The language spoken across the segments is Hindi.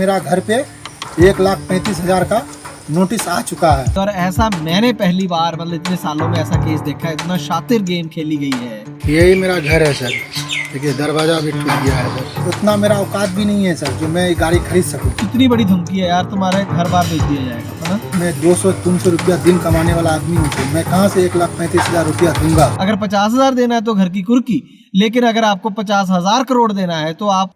मेरा घर पे 1,35,000 का नोटिस आ चुका है। और ऐसा मैंने पहली बार मतलब इतने सालों में ऐसा केस देखा है। इतना शातिर गेम खेली गई है। यही मेरा घर है सर, देखिए दरवाजा भी टूट गया है सर। उतना मेरा औकात भी नहीं है सर जो मैं ये गाड़ी खरीद सकूं। कितनी बड़ी धमकी है यार, तुम्हारे घर बार बेच दिया जाएगा, है ना? मैं 200-300 रुपया दिन कमाने वाला आदमी हूँ, तो मैं कहाँ से 1,35,000 रुपया दूंगा। अगर 50,000 देना है तो घर की कुर्की, लेकिन अगर आपको 50,000 करोड़ देना है तो आप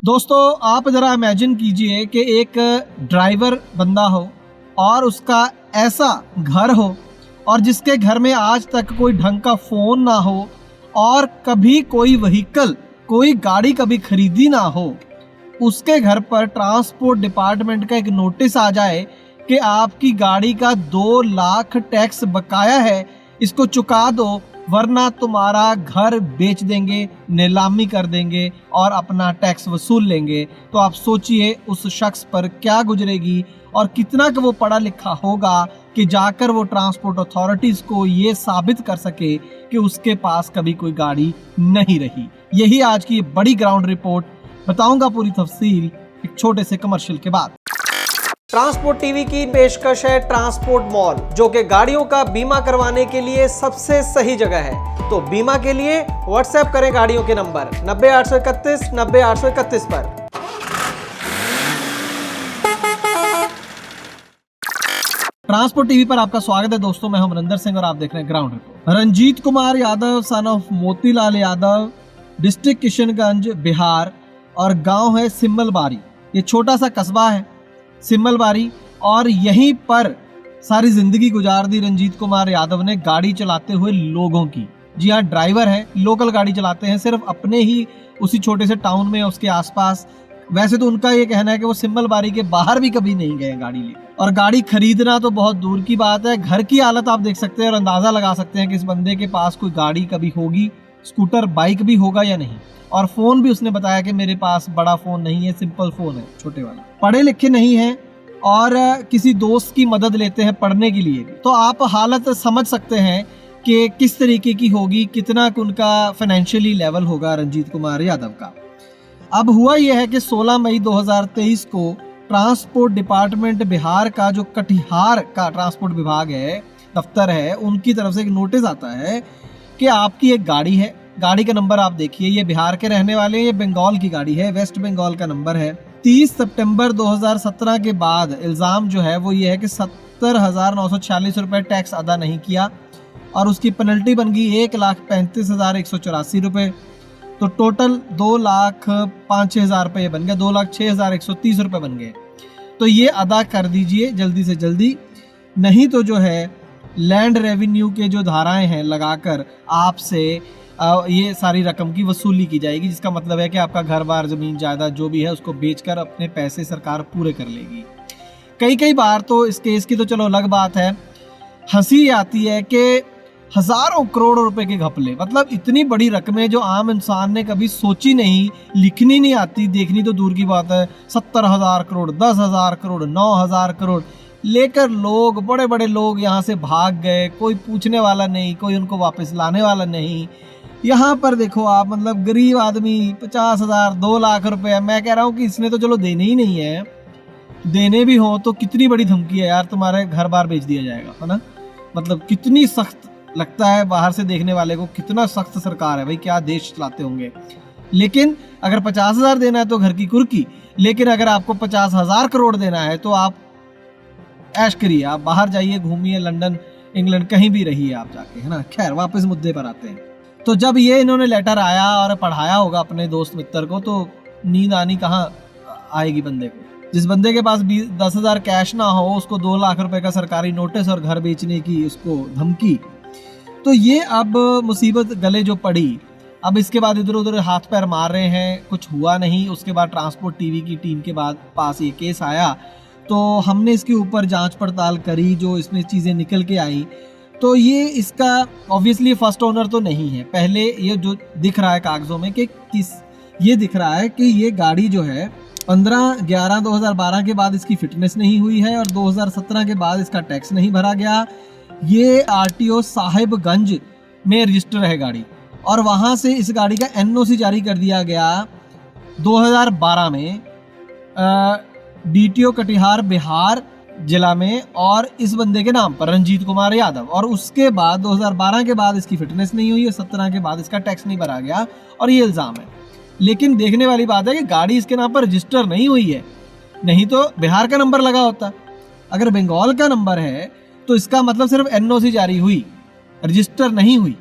दोस्तों आप जरा इमेजिन कीजिए कि एक ड्राइवर बंदा हो और उसका ऐसा घर हो और जिसके घर में आज तक कोई ढंग का फोन ना हो और कभी कोई व्हीकल, कोई गाड़ी कभी खरीदी ना हो। उसके घर पर ट्रांसपोर्ट डिपार्टमेंट का एक नोटिस आ जाए कि आपकी गाड़ी का 2 लाख टैक्स बकाया है, इसको चुका दो वरना तुम्हारा घर बेच देंगे, नीलामी कर देंगे और अपना टैक्स वसूल लेंगे। तो आप सोचिए उस शख्स पर क्या गुजरेगी और कितना कि वो पढ़ा लिखा होगा कि जाकर वो ट्रांसपोर्ट अथॉरिटीज़ को ये साबित कर सके कि उसके पास कभी कोई गाड़ी नहीं रही। यही आज की बड़ी ग्राउंड रिपोर्ट, बताऊंगा पूरी तफसील एक छोटे से कमर्शियल के बाद। ट्रांसपोर्ट टीवी की पेशकश है ट्रांसपोर्ट मॉल, जो कि गाड़ियों का बीमा करवाने के लिए सबसे सही जगह है। तो बीमा के लिए व्हाट्सएप करें गाड़ियों के नंबर 90 831 90 831 पर। ट्रांसपोर्ट टीवी पर आपका स्वागत है दोस्तों, मैं हूं मनिंदर सिंह और आप देख रहे हैं ground report. Ranjit Kumar Yadav son of Motilal Yadav, district Kishanganj, Bihar, और गांव है सिम्मलबारी। ये छोटा सा कस्बा है सिम्मलबारी और यहीं पर सारी जिंदगी गुजार दी रंजीत कुमार यादव ने गाड़ी चलाते हुए लोगों की। जी हाँ, ड्राइवर है, लोकल गाड़ी चलाते हैं, सिर्फ अपने ही उसी छोटे से टाउन में उसके आसपास। वैसे तो उनका ये कहना है कि वो सिम्मलबारी के बाहर भी कभी नहीं गए गाड़ी लेकर, और गाड़ी खरीदना तो बहुत दूर की बात है। घर की हालत आप देख सकते हैं और अंदाजा लगा सकते हैं कि इस बंदे के पास कोई गाड़ी कभी होगी, स्कूटर बाइक भी होगा या नहीं। और फोन भी उसने बताया कि मेरे पास बड़ा फोन नहीं है, सिंपल फोन है, छोटे वाला। पढ़े लिखे नहीं है और किसी दोस्त की मदद लेते हैं पढ़ने के लिए भी। तो आप हालत समझ सकते हैं कि किस तरीके की होगी, कितना उनका फाइनेंशियली लेवल होगा रंजीत कुमार यादव का। अब हुआ यह है कि 16 मई 2023 को ट्रांसपोर्ट डिपार्टमेंट बिहार का जो कटिहार का ट्रांसपोर्ट विभाग है, दफ्तर है, उनकी तरफ से एक नोटिस आता है कि आपकी एक गाड़ी है। गाड़ी का नंबर आप देखिए, ये बिहार के रहने वाले हैं, ये बंगाल की गाड़ी है, वेस्ट बंगाल का नंबर है। 30 सितंबर 2017 के बाद इल्ज़ाम जो है वो ये है कि 70,946 रुपये टैक्स अदा नहीं किया और उसकी पेनल्टी बन गई 1,35,184 रुपये। तो टोटल 2,05,000 रुपये बन गया, 2,06,130 रुपये बन गए। तो ये अदा कर दीजिए जल्दी से जल्दी, नहीं तो जो है लैंड रेवेन्यू के जो धाराएं हैं लगाकर आपसे ये सारी रकम की वसूली की जाएगी, जिसका मतलब है कि आपका घर बार, ज़मीन जायदाद जो भी है उसको बेचकर अपने पैसे सरकार पूरे कर लेगी। कई बार तो इस केस की तो चलो अलग बात है, हंसी आती है कि हज़ारों करोड़ रुपए के घपले, मतलब इतनी बड़ी रकमें जो आम इंसान ने कभी सोची नहीं, लिखनी नहीं आती, देखनी तो दूर की बात है। 70,000 करोड़, 10,000 करोड़, 9,000 करोड़ लेकर लोग, बड़े बड़े लोग यहाँ से भाग गए, कोई पूछने वाला नहीं, कोई उनको वापस लाने वाला नहीं। यहाँ पर देखो आप, मतलब गरीब आदमी 50,000, 2 लाख रुपए, मैं कह रहा हूँ कि इसने तो चलो देने ही नहीं है, देने भी हो तो कितनी बड़ी धमकी है यार, तुम्हारे घर बार बेच दिया जाएगा, है ना। मतलब कितनी सख्त लगता है बाहर से देखने वाले को, कितना सख्त सरकार है भाई, क्या देश चलाते होंगे। लेकिन अगर 50,000 देना है तो घर की कुर्की, लेकिन अगर आपको 50,000 करोड़ देना है तो आप ऐश करिए, आप बाहर जाइए, घूमिए, लंदन, इंग्लैंड, कहीं भी रहिए आप जाके, है ना। खैर वापस मुद्दे पर आते हैं। तो जब ये इन्होंने लेटर आया और पढ़ाया होगा अपने दोस्त मित्र को, तो नींद आनी कहाँ आएगी बंदे को। जिस बंदे के पास 10,000 कैश ना हो, उसको 2 लाख रुपए का सरकारी नोटिस और घर बेचने की उसको धमकी। तो ये अब मुसीबत गले जो पड़ी, अब इसके बाद इधर उधर हाथ पैर मार रहे हैं, कुछ हुआ नहीं। उसके बाद ट्रांसपोर्ट टीवी की टीम के पास ये केस आया, तो हमने इसके ऊपर जांच पड़ताल करी, जो इसमें चीज़ें निकल के आई। तो ये इसका ऑब्वियसली फर्स्ट ओनर तो नहीं है। पहले ये जो दिख रहा है कागज़ों में कि ये दिख रहा है कि ये गाड़ी जो है 15/11/2012 के बाद इसकी फिटनेस नहीं हुई है और 2017 के बाद इसका टैक्स नहीं भरा गया। ये आरटीओ साहिबगंज में रजिस्टर है गाड़ी, और वहाँ से इस गाड़ी का एनओसी जारी कर दिया गया 2012 में डीटीओ कटिहार बिहार जिला में, और इस बंदे के नाम पर रंजीत कुमार यादव। और उसके बाद 2012 के बाद इसकी फिटनेस नहीं हुई और 17 के बाद इसका टैक्स नहीं भरा गया, और ये इल्ज़ाम है। लेकिन देखने वाली बात है कि गाड़ी इसके नाम पर रजिस्टर नहीं हुई है, नहीं तो बिहार का नंबर लगा होता। अगर बंगाल का नंबर है तो इसका मतलब सिर्फ एनओसी जारी हुई, रजिस्टर नहीं हुई।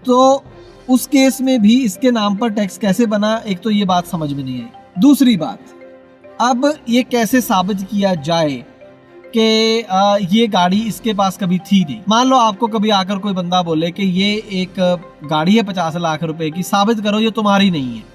तो उस केस में भी इसके नाम पर टैक्स कैसे बना, एक तो ये बात समझ में नहीं आई। दूसरी बात, अब ये कैसे साबित किया जाए कि ये गाड़ी इसके पास कभी थी नहीं। मान लो आपको कभी आकर कोई बंदा बोले कि ये एक गाड़ी है 50 लाख रुपए की, साबित करो ये तुम्हारी नहीं है।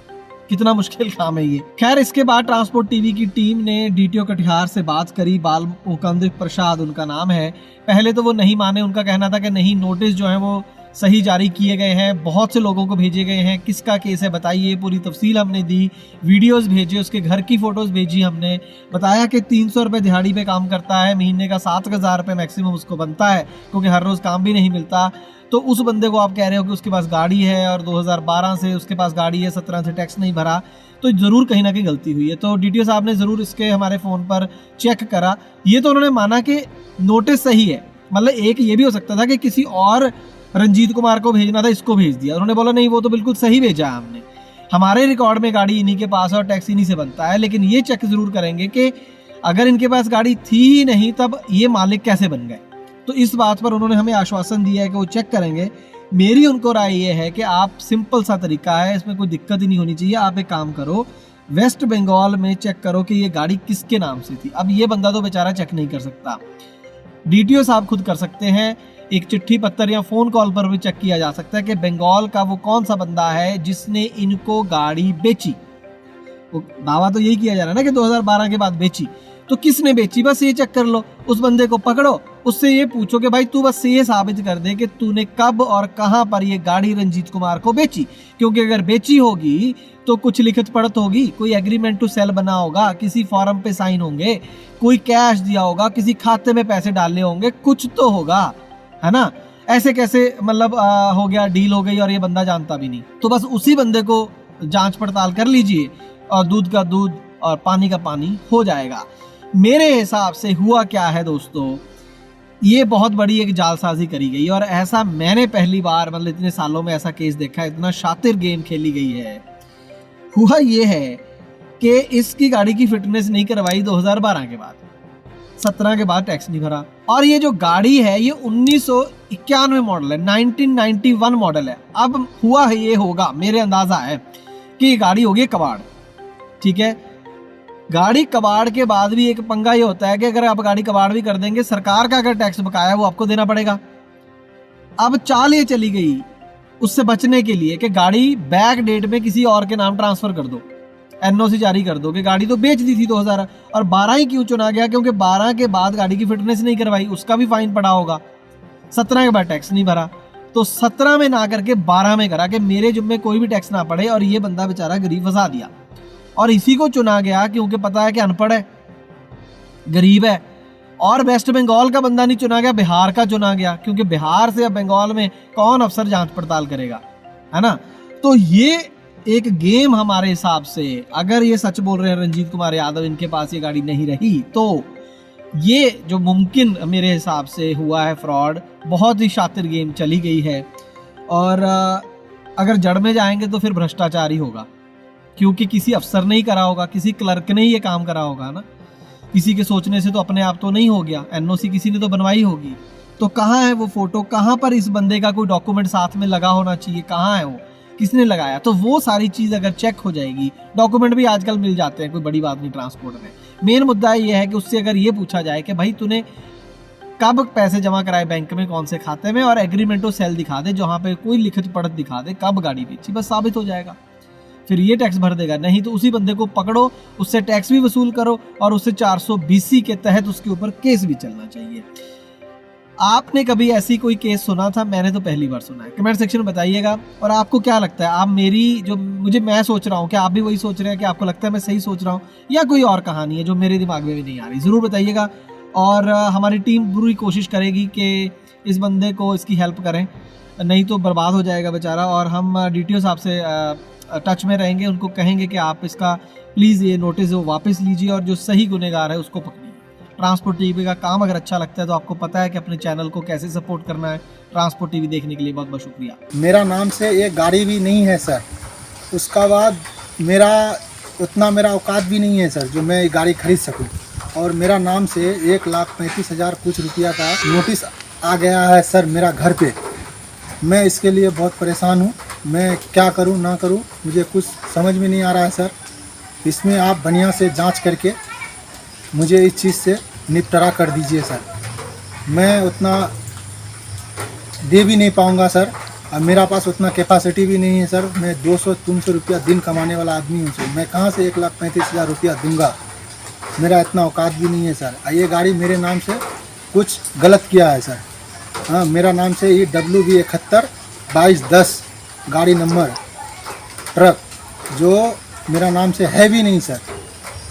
कितना मुश्किल काम है ये। खैर, इसके बाद ट्रांसपोर्ट टीवी की टीम ने डीटीओ कटिहार से बात करी, बाल मुकुंद प्रसाद उनका नाम है। पहले तो वो नहीं माने, उनका कहना था कि नहीं, नोटिस जो है वो सही जारी किए गए हैं, बहुत से लोगों को भेजे गए हैं, किसका केस है बताइए, पूरी तफसील हमने दी, वीडियोस भेजे, उसके घर की फ़ोटोज़ भेजी हमने, बताया कि 300 रुपये दिहाड़ी पे काम करता है, महीने का 7,000 रुपये मैक्सिमम उसको बनता है, क्योंकि हर रोज़ काम भी नहीं मिलता। तो उस बंदे को आप कह रहे हो कि उसके पास गाड़ी है और 2012 से उसके पास गाड़ी है, 17 से टैक्स नहीं भरा, तो ज़रूर कहीं ना कहीं गलती हुई है। तो डीटीओ साहब ने ज़रूर इसके हमारे फ़ोन पर चेक करा। ये तो उन्होंने माना कि नोटिस सही है, मतलब एक ये भी हो सकता था कि किसी और रंजीत कुमार को भेजना था, इसको भेज दिया। उन्होंने बोला नहीं, वो तो बिल्कुल सही भेजा है हमने, हमारे रिकॉर्ड में गाड़ी इन्हीं के पास है और टैक्स इन्हीं से बनता है। लेकिन ये चेक ज़रूर करेंगे कि अगर इनके पास गाड़ी थी ही नहीं तब ये मालिक कैसे बन गए। तो इस बात पर उन्होंने हमें आश्वासन दिया है कि वो चेक करेंगे। मेरी उनको राय ये है कि आप, सिंपल सा तरीका है, इसमें कोई दिक्कत ही नहीं होनी चाहिए। आप एक काम करो, वेस्ट बंगाल में चेक करो कि ये गाड़ी किसके नाम से थी। अब ये बंदा तो बेचारा चेक नहीं कर सकता, डीटीओ साहब खुद कर सकते हैं। एक चिट्ठी पत्र या फ़ोन कॉल पर भी चेक किया जा सकता है कि बंगाल का वो कौन सा बंदा है जिसने इनको गाड़ी बेची। तो दावा तो यही किया जा रहा है ना कि 2012 के बाद बेची, तो किसने बेची, बस ये चेक कर लो। उस बंदे को पकड़ो, उससे ये पूछो कि भाई तू बस ये साबित कर दे कि तूने कब और कहां पर ये गाड़ी रंजीत कुमार को बेची। क्योंकि अगर बेची होगी तो कुछ लिखित पढ़त होगी, कोई एग्रीमेंट टू सेल बना होगा, किसी फॉर्म पे साइन होंगे, कोई कैश दिया होगा, किसी खाते में पैसे डाले होंगे, कुछ तो होगा, है ना। ऐसे कैसे मतलब हो गया, डील हो गई और ये बंदा जानता भी नहीं। तो बस उसी बंदे को जांच पड़ताल कर लीजिए और दूध का दूध और पानी का पानी हो जाएगा। मेरे हिसाब से हुआ क्या है दोस्तों, ये बहुत बड़ी एक जालसाजी करी गई और ऐसा मैंने पहली बार, मतलब इतने सालों में ऐसा केस देखा है, इतना शातिर गेम खेली गई है। हुआ ये है कि इसकी गाड़ी की फिटनेस नहीं करवाई 2012 के बाद, 17 के बाद टैक्स नहीं भरा। और ये जो गाड़ी है ये 1991 मॉडल है, 1991 मॉडल है। अब हुआ है ये होगा, मेरे अंदाजा है कि ये गाड़ी होगी कबाड़, ठीक है। गाड़ी कबाड़ के बाद भी एक पंगा ये होता है कि अगर आप गाड़ी कबाड़ भी कर देंगे, सरकार का अगर टैक्स बकाया है वो आपको देना पड़ेगा। अब चाल ये चली गई उससे बचने के लिए कि गाड़ी बैक डेट में किसी और के नाम ट्रांसफर कर दो, एनओसी जारी कर दो कि गाड़ी तो बेच दी थी 2000, और 12 ही क्यों चुना गया, क्योंकि 12 के बाद गाड़ी की फिटनेस नहीं करवाई, उसका भी फाइन पड़ा होगा। 17 के बाद टैक्स नहीं भरा, तो 17 में ना करके 12 में करा कि मेरे जुम्मे कोई भी टैक्स ना पड़े, और ये बंदा बेचारा गरीब फंसा दिया। और इसी को चुना गया क्योंकि पता है कि अनपढ़ है, गरीब है। और वेस्ट बंगाल का बंदा नहीं चुना गया, बिहार का चुना गया, क्योंकि बिहार से अब बंगाल में कौन अफसर जांच पड़ताल करेगा, है ना। तो ये एक गेम हमारे हिसाब से, अगर ये सच बोल रहे हैं रंजीत कुमार यादव, इनके पास ये गाड़ी नहीं रही, तो ये जो मुमकिन मेरे हिसाब से हुआ है फ्रॉड, बहुत ही शातिर गेम चली गई है। और अगर जड़ में जाएंगे तो फिर भ्रष्टाचार ही होगा, क्योंकि किसी अफसर ने ही करा होगा, किसी क्लर्क ने ही ये काम करा होगा ना। किसी के सोचने से तो अपने आप तो नहीं हो गया, एनओसी किसी ने तो बनवाई होगी। तो कहाँ है वो फोटो, कहाँ पर इस बंदे का कोई डॉक्यूमेंट साथ में लगा होना चाहिए, कहाँ है वो, किसने लगाया। तो वो सारी चीज़ अगर चेक हो जाएगी, डॉक्यूमेंट भी आजकल मिल जाते हैं, कोई बड़ी बात नहीं ट्रांसपोर्ट में। मेन मुद्दा ये है कि उससे अगर ये पूछा जाए कि भाई तूने कब पैसे जमा कराए बैंक में, कौन से खाते में, और एग्रीमेंट टू सेल दिखा दे जहाँ पे कोई लिखित पढ़त दिखा दे कब गाड़ी बेची, बस साबित हो जाएगा, फिर ये टैक्स भर देगा। नहीं तो उसी बंदे को पकड़ो, उससे टैक्स भी वसूल करो और उससे 420 के तहत उसके ऊपर केस भी चलना चाहिए। आपने कभी ऐसी कोई केस सुना था? मैंने तो पहली बार सुना है। कमेंट सेक्शन में बताइएगा। और आपको क्या लगता है, आप मेरी जो मैं सोच रहा हूँ, क्या आप भी वही सोच रहे हैं, कि आपको लगता है मैं सही सोच रहा हूँ, या कोई और कहानी है जो मेरे दिमाग में भी नहीं आ रही, ज़रूर बताइएगा। और हमारी टीम पूरी कोशिश करेगी कि इस बंदे को इसकी हेल्प करें, नहीं तो बर्बाद हो जाएगा बेचारा। और हम DTO साहब से टच में रहेंगे, उनको कहेंगे कि आप इसका प्लीज़ ये नोटिस वो वापस लीजिए और जो सही गुनहगार है उसको पकड़िए। ट्रांसपोर्ट टीवी का काम अगर अच्छा लगता है तो आपको पता है कि अपने चैनल को कैसे सपोर्ट करना है। ट्रांसपोर्ट टीवी देखने के लिए बहुत बहुत शुक्रिया। मेरा नाम से एक गाड़ी भी नहीं है सर। उसका बाद मेरा मेरा औकात भी नहीं है सर जो मैं ये गाड़ी खरीद सकूं। और मेरा नाम से 1,35,000 कुछ रुपया का नोटिस आ गया है सर मेरा घर पे। मैं इसके लिए बहुत परेशान हूँ। मैं क्या करूँ ना करूँ मुझे कुछ समझ में नहीं आ रहा है सर। इसमें आप बढ़िया से जांच करके मुझे इस चीज़ से निपटारा कर दीजिए सर। मैं उतना दे भी नहीं पाऊँगा सर, और मेरा पास उतना कैपेसिटी भी नहीं है सर। मैं 200-300 रुपया दिन कमाने वाला आदमी हूँ सर। मैं कहाँ से 1,35,000 रुपया दूंगा? मेरा इतना औकात भी नहीं है सर। ये गाड़ी मेरे नाम से कुछ गलत किया है सर। हाँ, मेरा नाम से ये WV 71-2210 गाड़ी नंबर ट्रक जो मेरा नाम से है भी नहीं सर।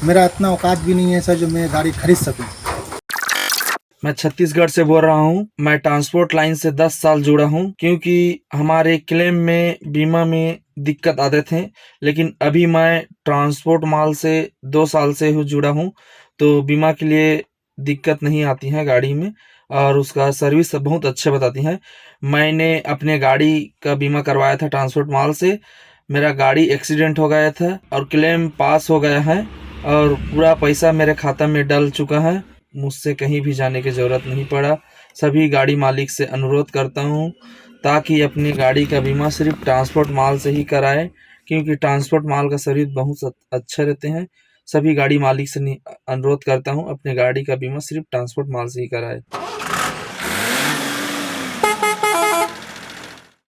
मेरा इतना औकात भी नहीं है सर जो मैं गाड़ी खरीद सकूं। मैं छत्तीसगढ़ से बोल रहा हूँ। मैं ट्रांसपोर्ट लाइन से 10 साल जुड़ा हूँ, क्योंकि हमारे क्लेम में बीमा में दिक्कत आते थे। लेकिन अभी मैं ट्रांसपोर्ट माल से 2 साल से जुड़ा हूँ, तो बीमा के लिए दिक्कत नहीं आती है गाड़ी में, और उसका सर्विस बहुत अच्छे बताती हैं। मैंने अपने गाड़ी का बीमा करवाया था ट्रांसपोर्ट माल से। मेरा गाड़ी एक्सीडेंट हो गया था और क्लेम पास हो गया है, और पूरा पैसा मेरे खाता में डल चुका है। मुझसे कहीं भी जाने की ज़रूरत नहीं पड़ा। सभी गाड़ी मालिक से अनुरोध करता हूँ ताकि अपनी गाड़ी का बीमा सिर्फ ट्रांसपोर्ट माल से ही कराएं, क्योंकि ट्रांसपोर्ट माल का सर्विस बहुत अच्छे रहते हैं। सभी गाड़ी मालिक से अनुरोध करता हूँ अपनी गाड़ी का बीमा सिर्फ ट्रांसपोर्ट माल से ही कराएं।